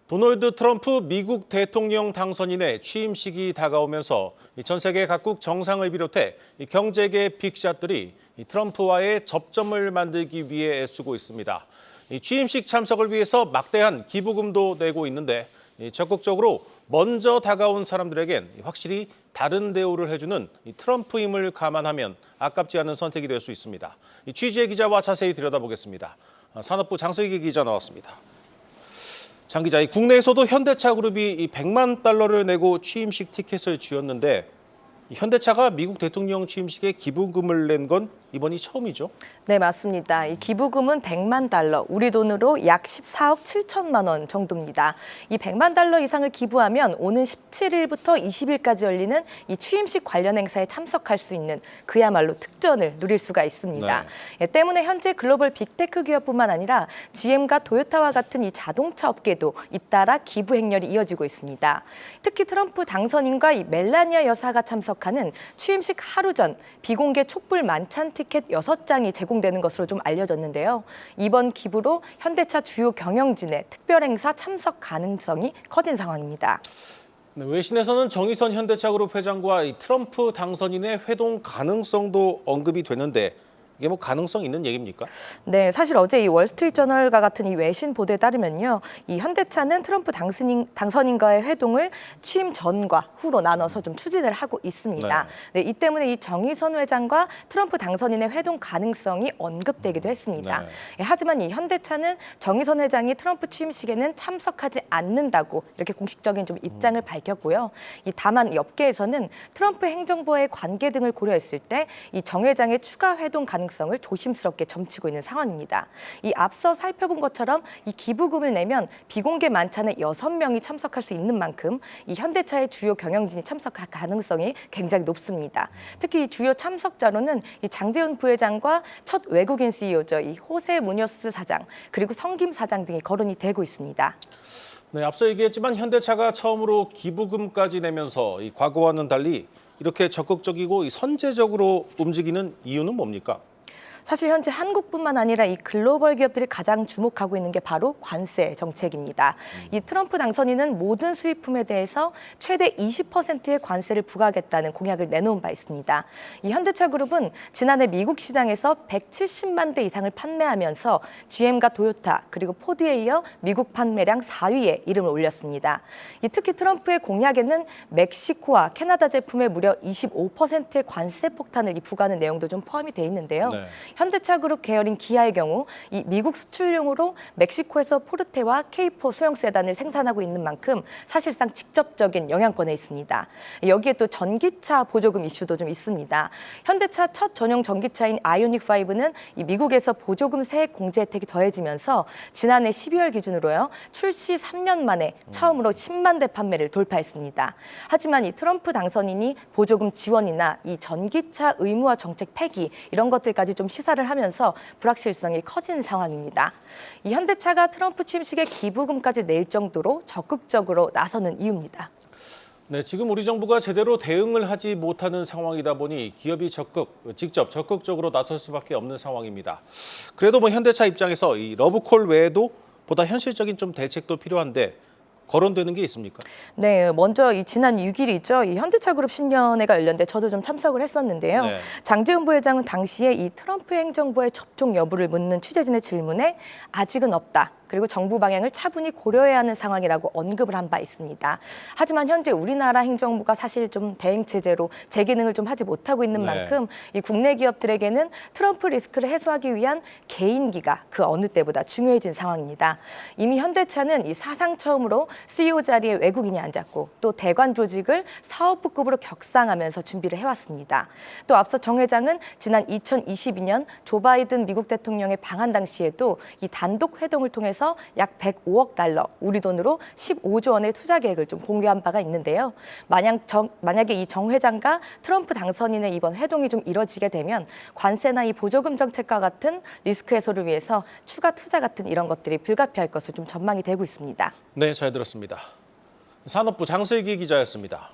도널드 트럼프 미국 대통령 당선인의 취임식이 다가오면서 전 세계 각국 정상을 비롯해 경제계 빅샷들이 트럼프와의 접점을 만들기 위해 애쓰고 있습니다. 취임식 참석을 위해서 막대한 기부금도 내고 있는데 적극적으로 먼저 다가온 사람들에겐 확실히 다른 대우를 해주는 트럼프임을 감안하면 아깝지 않은 선택이 될 수 있습니다. 취재의 기자와 자세히 들여다보겠습니다. 산업부 장슬기 기자 나왔습니다. 장 기자, 국내에서도 현대차그룹이 100만 달러를 내고 취임식 티켓을 쥐었는데 현대차가 미국 대통령 취임식에 기부금을 낸 건 이번이 처음이죠? 네, 맞습니다. 이 기부금은 100만 달러, 우리 돈으로 약 14억 7천만 원 정도입니다. 이 100만 달러 이상을 기부하면 오는 17일부터 20일까지 열리는 이 취임식 관련 행사에 참석할 수 있는 그야말로 특전을 누릴 수가 있습니다. 네. 때문에 현재 글로벌 빅테크 기업뿐만 아니라 GM과 토요타와 같은 이 자동차 업계도 잇따라 기부 행렬이 이어지고 있습니다. 특히 트럼프 당선인과 이 멜라니아 여사가 참석하는 취임식 하루 전 비공개 촛불 만찬 티켓 6장이 제공되는 것으로 좀 알려졌는데요. 이번 기부로 현대차 주요 경영진의 특별 행사 참석 가능성이 커진 상황입니다. 네, 외신에서는 정의선 현대차그룹 회장과 트럼프 당선인의 회동 가능성도 언급이 되는데 이게 뭐 가능성 있는 얘기입니까? 네, 사실 어제 이 월스트리트저널과 같은 이 외신 보도에 따르면요, 이 현대차는 트럼프 당선인과의 회동을 취임 전과 후로 나눠서 좀 추진을 하고 있습니다. 네, 이 때문에 이 정의선 회장과 트럼프 당선인의 회동 가능성이 언급되기도 했습니다. 네. 하지만 이 현대차는 정의선 회장이 트럼프 취임식에는 참석하지 않는다고 이렇게 공식적인 좀 입장을 밝혔고요. 다만 이 업계에서는 트럼프 행정부와의 관계 등을 고려했을 때 이 정 회장의 추가 회동 가능성을 조심스럽게 점치고 있는 상황입니다. 이 앞서 살펴본 것처럼 이 기부금을 내면 비공개 만찬에 6명이 참석할 수 있는 만큼 이 현대차의 주요 경영진이 참석할 가능성이 굉장히 높습니다. 특히 이 주요 참석자로는 이 장제훈 부회장과 첫 외국인 CEO죠. 이 호세 무뇨스 사장 그리고 성김 사장 등이 거론이 되고 있습니다. 네, 앞서 얘기했지만 현대차가 처음으로 기부금까지 내면서 과거와는 달리 이렇게 적극적이고 선제적으로 움직이는 이유는 뭡니까? 사실 현재 한국뿐만 아니라 이 글로벌 기업들이 가장 주목하고 있는 게 바로 관세 정책입니다. 이 트럼프 당선인은 모든 수입품에 대해서 최대 20%의 관세를 부과하겠다는 공약을 내놓은 바 있습니다. 이 현대차 그룹은 지난해 미국 시장에서 170만 대 이상을 판매하면서 GM과 토요타 그리고 포드에 이어 미국 판매량 4위에 이름을 올렸습니다. 특히 트럼프의 공약에는 멕시코와 캐나다 제품에 무려 25%의 관세 폭탄을 부과하는 내용도 좀 포함이 돼 있는데요. 네. 현대차 그룹 계열인 기아의 경우 이 미국 수출용으로 멕시코에서 포르테와 K4 소형 세단을 생산하고 있는 만큼 사실상 직접적인 영향권에 있습니다. 여기에 또 전기차 보조금 이슈도 좀 있습니다. 현대차 첫 전용 전기차인 아이오닉5는 이 미국에서 보조금 세액 공제 혜택이 더해지면서 지난해 12월 기준으로요. 출시 3년 만에 처음으로 10만 대 판매를 돌파했습니다. 하지만 이 트럼프 당선인이 보조금 지원이나 이 전기차 의무화 정책 폐기 이런 것들까지 좀 시사를 하면서 불확실성이 커진 상황입니다. 이 현대차가 트럼프 취임식에 기부금까지 낼 정도로 적극적으로 나서는 이유입니다. 네, 지금 우리 정부가 제대로 대응을 하지 못하는 상황이다 보니 기업이 직접 적극적으로 나설 수밖에 없는 상황입니다. 그래도 현대차 입장에서 이 러브콜 외에도 보다 현실적인 좀 대책도 필요한데 거론되는 게 있습니까? 네, 먼저 지난 6일이죠. 이 현대차 그룹 신년회가 열렸는데 저도 좀 참석을 했었는데요. 네. 장제훈 부회장은 당시에 이 트럼프 행정부의 접촉 여부를 묻는 취재진의 질문에 아직은 없다. 그리고 정부 방향을 차분히 고려해야 하는 상황이라고 언급을 한 바 있습니다. 하지만 현재 우리나라 행정부가 사실 좀 대행 체제로 제 기능을 좀 하지 못하고 있는 만큼 이 국내 기업들에게는 트럼프 리스크를 해소하기 위한 개인기가 그 어느 때보다 중요해진 상황입니다. 이미 현대차는 이 사상 처음으로 CEO 자리에 외국인이 앉았고 또 대관 조직을 사업부급으로 격상하면서 준비를 해왔습니다. 또 앞서 정 회장은 지난 2022년 조 바이든 미국 대통령의 방한 당시에도 이 단독 회동을 통해서 약 105억 달러, 우리 돈으로 15조 원의 투자 계획을 좀 공개한 바가 있는데요. 만약에 이 정 회장과 트럼프 당선인의 이번 회동이 좀 이뤄지게 되면 관세나 이 보조금 정책과 같은 리스크 해소를 위해서 추가 투자 같은 이런 것들이 불가피할 것으로 좀 전망이 되고 있습니다. 네, 잘 들었습니다. 산업부 장슬기 기자였습니다.